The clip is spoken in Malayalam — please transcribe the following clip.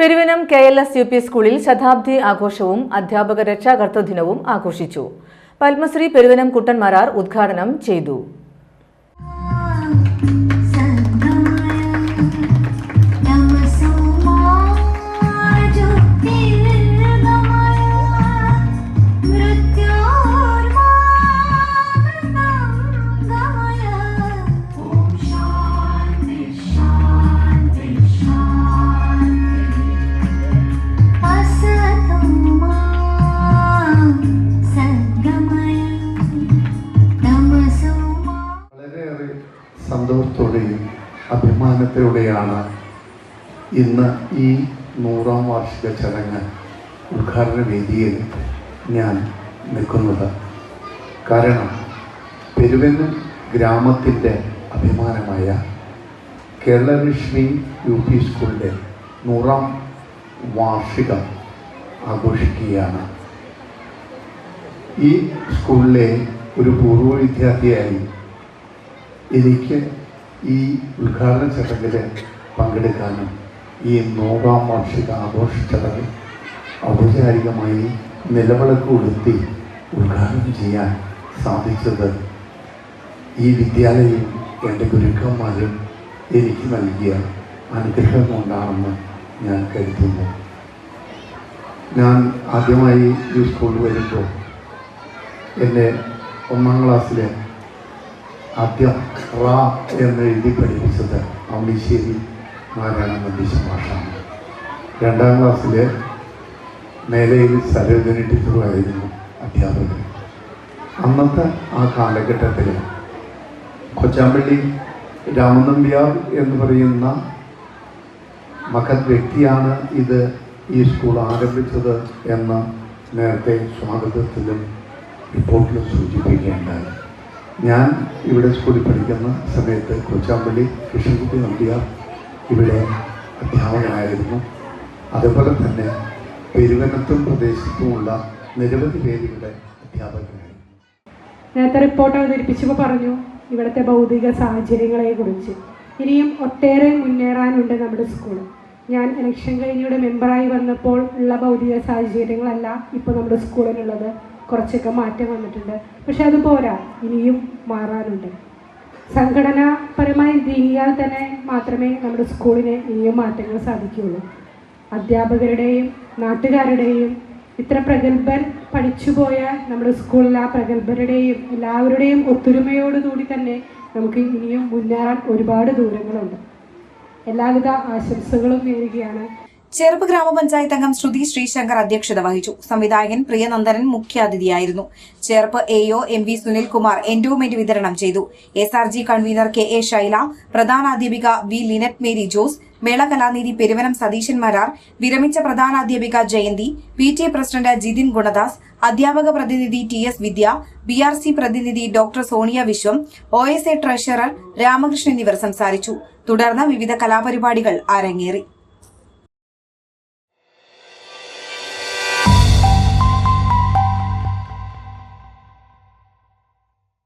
പെരുവനം KLS UP സ്കൂളിൽ ശതാബ്ദി ആഘോഷവും അധ്യാപക രക്ഷാകർതൃ ദിനവും ആഘോഷിച്ചു. പത്മശ്രീ പെരുവനം കുട്ടൻ മാരാർ ഉദ്ഘാടനം ചെയ്തു. സന്തോഷത്തോടെയും അഭിമാനത്തോടെയാണ് ഇന്ന് ഈ 100ാം വാർഷിക ചടങ്ങ് ഉദ്ഘാടന വേദിയിൽ ഞാൻ നിൽക്കുന്നത്. കാരണം പെരുവനം ഗ്രാമത്തിൻ്റെ അഭിമാനമായ കേരളലക്ഷ്മി UP സ്കൂളിൻ്റെ 100ാം വാർഷികം ആഘോഷിക്കുകയാണ്. ഈ സ്കൂളിലെ ഒരു പൂർവ്വ വിദ്യാർത്ഥിയായി എനിക്ക് ഈ ഉദ്ഘാടന ചടങ്ങിൽ പങ്കെടുക്കാനും ഈ 100ാം വാർഷിക ആഘോഷ ചടങ്ങ് ഔപചാരികമായി നിലവിളക്ക് കൊളുത്തി ഉദ്ഘാടനം ചെയ്യാൻ സാധിച്ചത് ഈ വിദ്യാലയവും എൻ്റെ ഗുരുക്കന്മാരും എനിക്ക് നൽകിയ അനുഗ്രഹം കൊണ്ടാണെന്ന് ഞാൻ കരുതുന്നു. ഞാൻ ആദ്യമായി ഈ സ്കൂളിൽ വരുമ്പോൾ എന്നെ 1ാം ക്ലാസ്സിലെ ആദ്യം റാ എന്ന് എഴുതി പഠിപ്പിച്ചത് അമ്പിശ്ശേരി നാരായണ നമ്പീശ മാഷാണ്. 2ാം ക്ലാസ്സിൽ മേലയിൽ സരോജിനി ടീച്ചറുമായിരുന്നു അധ്യാപകർ. അന്നത്തെ ആ കാലഘട്ടത്തിൽ കൊച്ചാമ്പള്ളി രാമനമ്പ്യാർ എന്ന് പറയുന്ന മഹത് വ്യക്തിയാണ് ഈ സ്കൂൾ ആരംഭിച്ചത് എന്ന് നേരത്തെ സ്വാഗതത്തിലും റിപ്പോർട്ടിലും സൂചിപ്പിക്കുകയുണ്ടായി. ഞാൻ ഇവിടെ സ്കൂളിൽ പഠിക്കുന്ന സമയത്ത് കൊച്ചാമ്പള്ളി കൃഷ്ണൻകുട്ടി നമ്പ്യാർ ഇവിടെ അധ്യാപകനായിരുന്നു. അതുപോലെ തന്നെ പെരുവനത്തും പ്രദേശത്തുമുള്ള നിരവധി പേരുടെ അധ്യാപകനായിരുന്നു. നേരത്തെ റിപ്പോർട്ട് അവതരിപ്പിച്ചപ്പോൾ പറഞ്ഞു ഇവിടുത്തെ ഭൗതിക സാഹചര്യങ്ങളെക്കുറിച്ച്. ഇനിയും ഒട്ടേറെ മുന്നേറാനുണ്ട് നമ്മുടെ സ്കൂൾ. ഞാൻ ഇലക്ഷൻ കഴിഞ്ഞിവിടെ മെമ്പറായി വന്നപ്പോൾ ഉള്ള ഭൗതിക സാഹചര്യങ്ങളല്ല ഇപ്പോൾ നമ്മുടെ സ്കൂളിനുള്ളത്. കുറച്ചൊക്കെ മാറ്റം വന്നിട്ടുണ്ട്. പക്ഷെ അത് പോരാ, ഇനിയും മാറാനുണ്ട്. സംഘടനാപരമായി നീങ്ങിയാൽ തന്നെ മാത്രമേ നമ്മുടെ സ്കൂളിന് ഇനിയും മാറ്റങ്ങൾ സാധിക്കുകയുള്ളൂ. അധ്യാപകരുടെയും നാട്ടുകാരുടെയും ഇത്ര പ്രഗത്ഭർ പഠിച്ചുപോയ നമ്മുടെ സ്കൂളിൽ ആ പ്രഗത്ഭരുടെയും എല്ലാവരുടെയും ഒത്തൊരുമയോടുകൂടി തന്നെ നമുക്ക് ഇനിയും മുന്നേറാൻ ഒരുപാട് ദൂരങ്ങളുണ്ട്. എല്ലാവിധ ആശംസകളും നേരുകയാണ്. ചെറുപ്പ് ഗ്രാമപഞ്ചായത്ത് അംഗം ശ്രുതി ശ്രീശങ്കർ അധ്യക്ഷത വഹിച്ചു. സംവിധായകൻ പ്രിയനന്ദനൻ മുഖ്യാതിഥിയായിരുന്നു. Cheruppu AO MV Sunilkumar endowment വിതരണം ചെയ്തു. SRG കൺവീനർ KA ശൈല, പ്രധാനാധ്യാപിക V ലിനറ്റ് മേരി ജോസ്, മേള കലാനിധി പെരുവനം സതീശൻ മാരാർ, വിരമിച്ച പ്രധാനാധ്യാപിക ജയന്തി, PTA പ്രസിഡന്റ് ജിതിൻ ഗുണദാസ്, അധ്യാപക പ്രതിനിധി TS വിദ്യ, BRC പ്രതിനിധി doctor Sonia Viswam, OSA treasurer Ramakrishnan എന്നിവർ സംസാരിച്ചു. തുടർന്ന് വിവിധ കലാപരിപാടികൾ അരങ്ങേറി.